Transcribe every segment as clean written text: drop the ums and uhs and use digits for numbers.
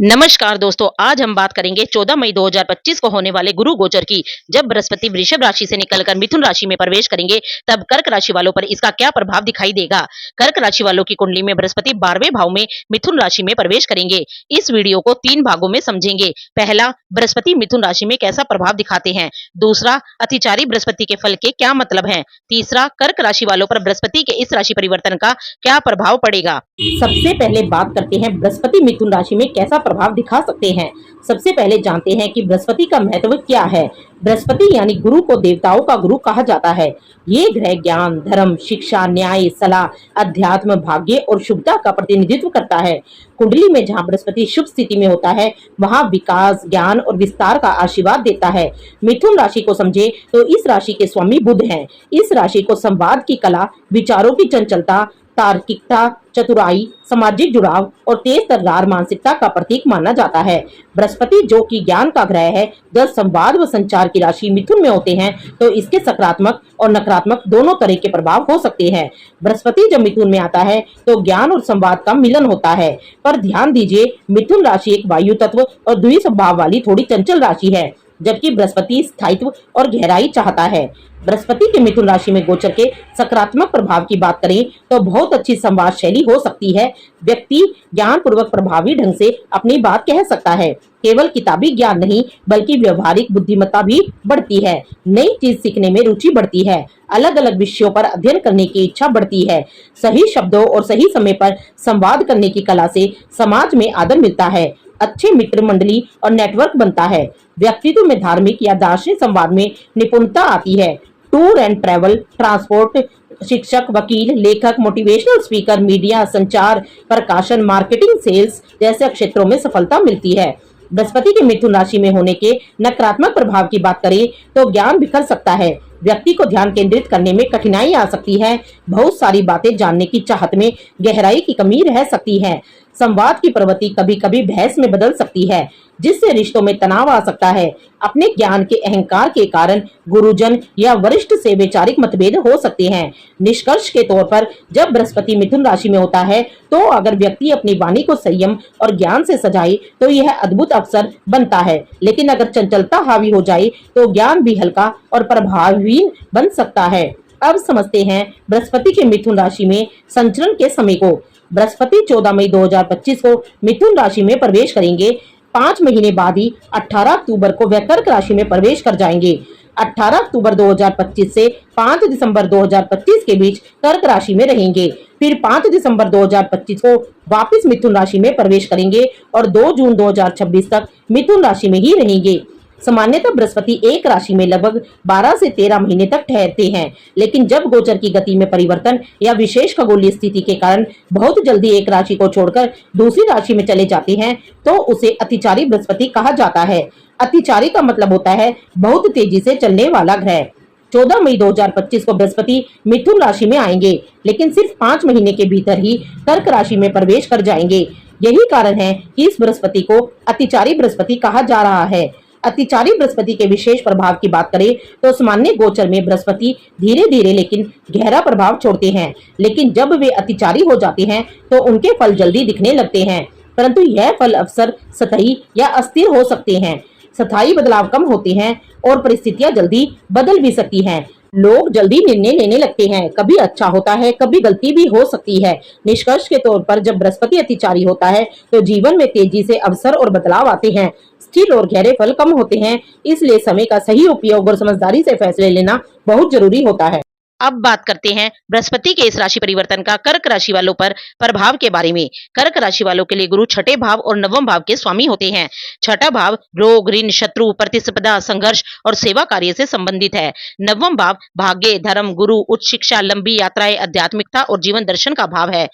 नमस्कार दोस्तों, आज हम बात करेंगे 14 मई 2025 को होने वाले गुरु गोचर की। जब बृहस्पति वृषभ राशि से निकलकर मिथुन राशि में प्रवेश करेंगे, तब कर्क राशि वालों पर इसका क्या प्रभाव दिखाई देगा। कर्क राशि वालों की कुंडली में बृहस्पति 12वें भाव में मिथुन राशि में प्रवेश करेंगे। इस वीडियो को 3 भागों में समझेंगे। पहला, बृहस्पति मिथुन राशि में कैसा प्रभाव दिखाते हैं। दूसरा, अतिचारी बृहस्पति के फल के क्या मतलब है। तीसरा, कर्क राशि वालों पर बृहस्पति के इस राशि परिवर्तन का क्या प्रभाव पड़ेगा। सबसे पहले बात करते हैं बृहस्पति मिथुन राशि में कैसा प्रभाव दिखा सकते हैं। सबसे पहले जानते हैं कि बृहस्पति का महत्व क्या है। बृहस्पति यानी गुरु को देवताओं का गुरु कहा जाता है। ये ग्रह ज्ञान, धर्म, शिक्षा, न्याय, सलाह, अध्यात्म, भाग्य और शुभता का प्रतिनिधित्व करता है। कुंडली में जहाँ बृहस्पति शुभ स्थिति में होता है, वहाँ विकास, ज्ञान और विस्तार का आशीर्वाद देता है। मिथुन राशि को समझे तो इस राशि के स्वामी बुध हैं। इस राशि को संवाद की कला, विचारों की चंचलता, तार्किकता, चतुराई, सामाजिक जुड़ाव और तेज तर्रार मानसिकता का प्रतीक माना जाता है। बृहस्पति जो कि ज्ञान का ग्रह है, जब संवाद व संचार की राशि मिथुन में होते हैं तो इसके सकारात्मक और नकारात्मक दोनों तरह के प्रभाव हो सकते हैं। बृहस्पति जब मिथुन में आता है तो ज्ञान और संवाद का मिलन होता है। पर ध्यान दीजिए, मिथुन राशि एक वायु तत्व और द्वि स्वभाव वाली थोड़ी चंचल राशि है, जबकि बृहस्पति स्थायित्व और गहराई चाहता है। बृहस्पति के मिथुन राशि में गोचर के सकारात्मक प्रभाव की बात करें तो बहुत अच्छी संवाद शैली हो सकती है। व्यक्ति ज्ञान पूर्वक प्रभावी ढंग से अपनी बात कह सकता है। केवल किताबी ज्ञान नहीं बल्कि व्यवहारिक बुद्धिमत्ता भी बढ़ती है। नई चीज सीखने में रुचि बढ़ती है। अलग अलग विषयों पर अध्ययन करने की इच्छा बढ़ती है। सही शब्दों और सही समय पर संवाद करने की कला से समाज में आदर मिलता है। अच्छे मित्र मंडली और नेटवर्क बनता है। व्यक्तित्व में धार्मिक या दार्शनिक संवाद में निपुणता आती है। टूर एंड ट्रैवल, ट्रांसपोर्ट, शिक्षक, वकील, लेखक, मोटिवेशनल स्पीकर, मीडिया, संचार, प्रकाशन, मार्केटिंग, सेल्स जैसे क्षेत्रों में सफलता मिलती है। बृहस्पति के मिथुन राशि में होने के नकारात्मक प्रभाव की बात करें तो ज्ञान बिखर सकता है। व्यक्ति को ध्यान केंद्रित करने में कठिनाई आ सकती है। बहुत सारी बातें जानने की चाहत में गहराई की कमी रह सकती है। संवाद की प्रवृत्ति कभी कभी बहस में बदल सकती है, जिससे रिश्तों में तनाव आ सकता है। अपने ज्ञान के अहंकार के कारण गुरुजन या वरिष्ठ से वैचारिक मतभेद हो सकते हैं। निष्कर्ष के तौर पर जब बृहस्पति मिथुन राशि में होता है तो अगर व्यक्ति अपनी वाणी को संयम और ज्ञान से सजाए तो यह अद्भुत अवसर बनता है। लेकिन अगर चंचलता हावी हो जाए तो ज्ञान भी हल्का और प्रभावहीन बन सकता है। अब समझते हैं बृहस्पति के मिथुन राशि में संचरण के समय को। बृहस्पति 14 मई 2025 को मिथुन राशि में प्रवेश करेंगे। 5 महीने बाद ही 18 अक्टूबर को वह कर्क राशि में प्रवेश कर जाएंगे। 18 अक्टूबर 2025 से 5 दिसंबर 2025 के बीच कर्क राशि में रहेंगे। फिर 5 दिसंबर 2025 को वापस मिथुन राशि में प्रवेश करेंगे और 2 जून 2026 तक मिथुन राशि में ही रहेंगे। सामान्यतः बृहस्पति एक राशि में लगभग 12 से 13 महीने तक ठहरते हैं, लेकिन जब गोचर की गति में परिवर्तन या विशेष खगोलीय स्थिति के कारण बहुत जल्दी एक राशि को छोड़कर दूसरी राशि में चले जाते हैं तो उसे अतिचारी बृहस्पति कहा जाता है। अतिचारी का मतलब होता है बहुत तेजी से चलने वाला ग्रह। 14 मई 2025 को बृहस्पति मिथुन राशि में आएंगे, लेकिन सिर्फ 5 महीने के भीतर ही कर्क राशि में प्रवेश कर जाएंगे। यही कारण है कि इस बृहस्पति को अतिचारी बृहस्पति कहा जा रहा है। अतिचारी बृहस्पति के विशेष प्रभाव की बात करें तो सामान्य गोचर में बृहस्पति धीरे धीरे लेकिन गहरा प्रभाव छोड़ते हैं, लेकिन जब वे अतिचारी हो जाते हैं तो उनके फल जल्दी दिखने लगते हैं। परंतु यह फल अक्सर सतही या अस्थिर हो सकते हैं। स्थायी बदलाव कम होते हैं और परिस्थितियां जल्दी बदल भी सकती हैं। लोग जल्दी निर्णय लेने लगते हैं। कभी अच्छा होता है, कभी गलती भी हो सकती है। निष्कर्ष के तौर पर जब बृहस्पति अतिचारी होता है तो जीवन में तेजी से अवसर और बदलाव आते हैं। स्थिर और गहरे फल कम होते हैं, इसलिए समय का सही उपयोग और समझदारी से फैसले लेना बहुत जरूरी होता है। अब बात करते हैं बृहस्पति के इस राशि परिवर्तन का कर्क राशि वालों पर प्रभाव के बारे में। कर्क राशि वालों के लिए गुरु छठे भाव और नवम भाव के स्वामी होते हैं। छठा भाव रोग, ऋण, शत्रु, प्रतिस्पर्धा, संघर्ष और सेवा कार्य से संबंधित है। नवम भाव भाग्य, धर्म, गुरु, उच्च शिक्षा, लंबी यात्राएं, आध्यात्मिकता और जीवन दर्शन का भाव है।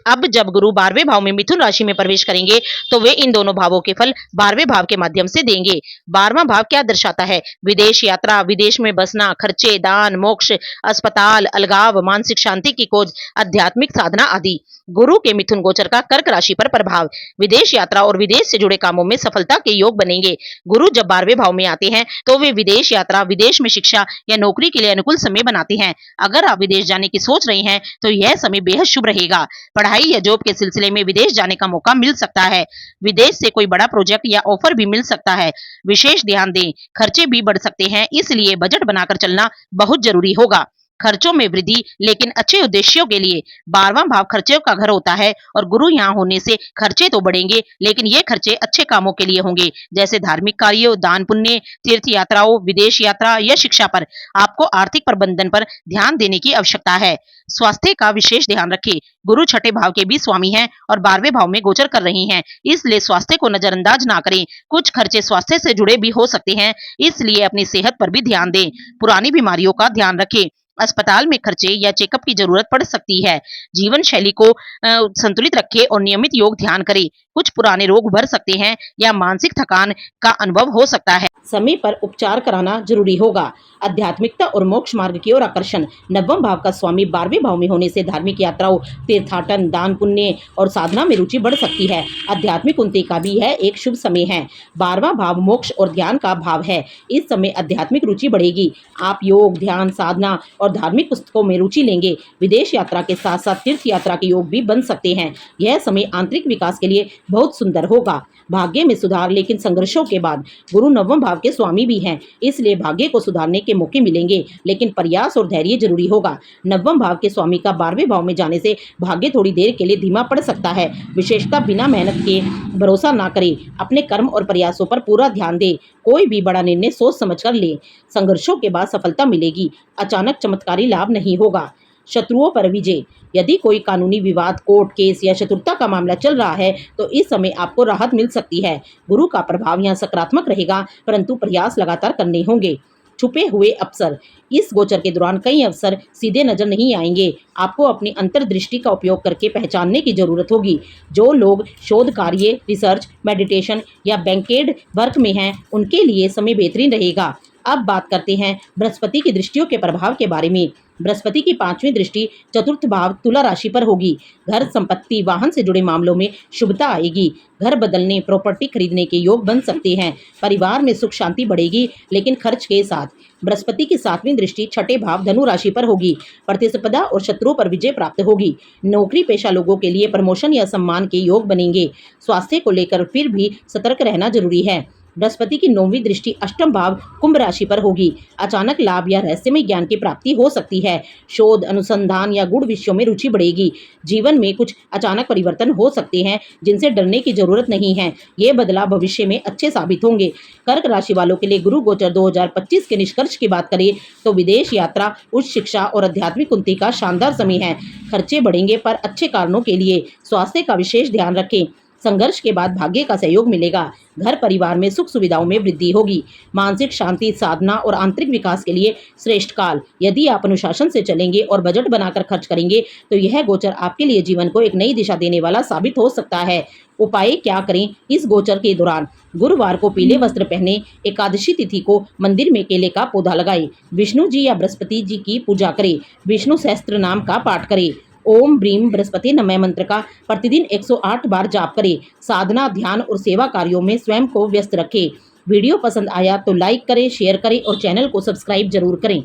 अब जब गुरु 12वें भाव में मिथुन राशि में प्रवेश करेंगे तो वे इन दोनों भावों के फल 12वें भाव के माध्यम से देंगे। 12वां भाव क्या दर्शाता है? विदेश यात्रा, विदेश में बसना, खर्चे, दान, मोक्ष, अस्पताल, अलगाव, मानसिक शांति की खोज, आध्यात्मिक साधना आदि। गुरु के मिथुन गोचर का कर्क राशि पर प्रभाव। विदेश यात्रा और विदेश से जुड़े कामों में सफलता के योग बनेंगे। गुरु जब 12वें भाव में आते हैं तो वे विदेश यात्रा, विदेश में शिक्षा या नौकरी के लिए अनुकूल समय बनाते हैं। अगर आप विदेश जाने की सोच रहे हैं तो यह समय बेहद शुभ रहेगा। पढ़ाई या जॉब के सिलसिले में विदेश जाने का मौका मिल सकता है। विदेश से कोई बड़ा प्रोजेक्ट या ऑफर भी मिल सकता है। विशेष ध्यान दें, खर्चे भी बढ़ सकते हैं, इसलिए बजट बनाकर चलना बहुत जरूरी होगा। खर्चों में वृद्धि, लेकिन अच्छे उद्देश्यों के लिए। 12वां भाव खर्चों का घर होता है और गुरु यहाँ होने से खर्चे तो बढ़ेंगे, लेकिन ये खर्चे अच्छे कामों के लिए होंगे, जैसे धार्मिक कार्यों, दान पुण्य, तीर्थ यात्राओं, विदेश यात्रा या शिक्षा पर। आपको आर्थिक प्रबंधन पर ध्यान देने की आवश्यकता है। स्वास्थ्य का विशेष ध्यान रखें। गुरु छठे भाव के भी स्वामी हैं और 12वें भाव में गोचर कर रही हैं, इसलिए स्वास्थ्य को नजरअंदाज ना करें। कुछ खर्चे स्वास्थ्य से जुड़े भी हो सकते हैं, इसलिए अपनी सेहत पर भी ध्यान दें। पुरानी बीमारियों का ध्यान रखें। अस्पताल में खर्चे या चेकअप की जरूरत पड़ सकती है। जीवन शैली को संतुलित रखें और नियमित योग ध्यान करें। कुछ पुराने रोग उभर सकते हैं या मानसिक थकान का अनुभव हो सकता है। समय पर उपचार कराना जरूरी होगा। आध्यात्मिकता और मोक्ष मार्ग की ओर आकर्षण। 9वां भाव का स्वामी 12वें भाव में होने से धार्मिक यात्राओं, तीर्थाटन, दान पुण्य और साधना में रुचि बढ़ सकती है। आध्यात्मिक उन्नति का भी यह एक शुभ समय है। 12वां भाव मोक्ष और ध्यान का भाव है। इस समय आध्यात्मिक रुचि बढ़ेगी। आप योग, ध्यान, साधना और धार्मिक पुस्तकों में रुचि लेंगे। विदेश यात्रा के साथ साथ तीर्थ यात्रा के योग भी बन सकते हैं। यह समय आंतरिक विकास के लिए बहुत सुंदर होगा। भाग्य में सुधार, लेकिन संघर्षों के बाद। गुरु 9वें भाव के स्वामी भी हैं, इसलिए भाग्य को सुधारने के मौके मिलेंगे, लेकिन प्रयास और धैर्य जरूरी होगा। 9वें भाव के स्वामी का 12वें भाव में जाने से भाग्य थोड़ी देर के लिए धीमा पड़ सकता है। विशेषता बिना मेहनत के भरोसा ना करें। अपने कर्म और प्रयासों पर पूरा ध्यान दें। कोई भी बड़ा निर्णय सोच समझ कर ले। संघर्षों के बाद सफलता मिलेगी। अचानक चमत्कारी लाभ नहीं होगा। शत्रुओं पर विजय। यदि कोई कानूनी विवाद, कोर्ट केस या शत्रुता का मामला चल रहा है तो इस समय आपको राहत मिल सकती है। गुरु का प्रभाव यहाँ सकारात्मक रहेगा, परंतु प्रयास लगातार करने होंगे। छुपे हुए अवसर। इस गोचर के दौरान कई अवसर सीधे नजर नहीं आएंगे। आपको अपनी अंतर्दृष्टि का उपयोग करके पहचानने की जरूरत होगी। जो लोग शोध कार्य, रिसर्च, मेडिटेशन या बैंकेड वर्क में हैं, उनके लिए समय बेहतरीन रहेगा। अब बात करते हैं बृहस्पति की दृष्टियों के प्रभाव के बारे में। बृहस्पति की 5वीं दृष्टि चतुर्थ भाव तुला राशि पर होगी। घर, संपत्ति, वाहन से जुड़े मामलों में शुभता आएगी। घर बदलने, प्रॉपर्टी खरीदने के योग बन सकते हैं। परिवार में सुख शांति बढ़ेगी, लेकिन खर्च के साथ। बृहस्पति की 7वीं दृष्टि छठे भाव धनु राशि पर होगी। प्रतिस्पर्धा और शत्रुओं पर विजय प्राप्त होगी। नौकरी पेशा लोगों के लिए प्रमोशन या सम्मान के योग बनेंगे। स्वास्थ्य को लेकर फिर भी सतर्क रहना जरूरी है। बृहस्पति की 9वीं दृष्टि अष्टम भाव कुंभ राशि पर होगी। अचानक लाभ या रहस्यमय ज्ञान की प्राप्ति हो सकती है। शोध, अनुसंधान या गूढ़ विषयों में रुचि बढ़ेगी। जीवन में कुछ अचानक परिवर्तन हो सकते हैं, जिनसे डरने की जरूरत नहीं है। ये बदलाव भविष्य में अच्छे साबित होंगे। कर्क राशि वालों के लिए गुरु गोचर 2025 के निष्कर्ष की बात करें तो विदेश यात्रा, उच्च शिक्षा और आध्यात्मिक उन्नति का शानदार समय है। खर्चे बढ़ेंगे, पर अच्छे कारणों के लिए। स्वास्थ्य का विशेष ध्यान रखें। संघर्ष के बाद भाग्य का सहयोग मिलेगा। घर परिवार में सुख सुविधाओं में वृद्धि होगी। मानसिक शांति, साधना और आंतरिक विकास के लिए श्रेष्ठ काल। यदि आप अनुशासन से चलेंगे और बजट बनाकर खर्च करेंगे तो यह गोचर आपके लिए जीवन को एक नई दिशा देने वाला साबित हो सकता है। उपाय क्या करें इस गोचर के दौरान? गुरुवार को पीले वस्त्र पहने। एकादशी तिथि को मंदिर में केले का पौधा लगाएं। विष्णु जी या बृहस्पति जी की पूजा करें। विष्णु सहस्त्र नाम का पाठ करें। ओम ब्रीम बृहस्पति नमः मंत्र का प्रतिदिन 108 बार जाप करें। साधना, ध्यान और सेवा कार्यों में स्वयं को व्यस्त रखें। वीडियो पसंद आया तो लाइक करें, शेयर करें और चैनल को सब्सक्राइब जरूर करें।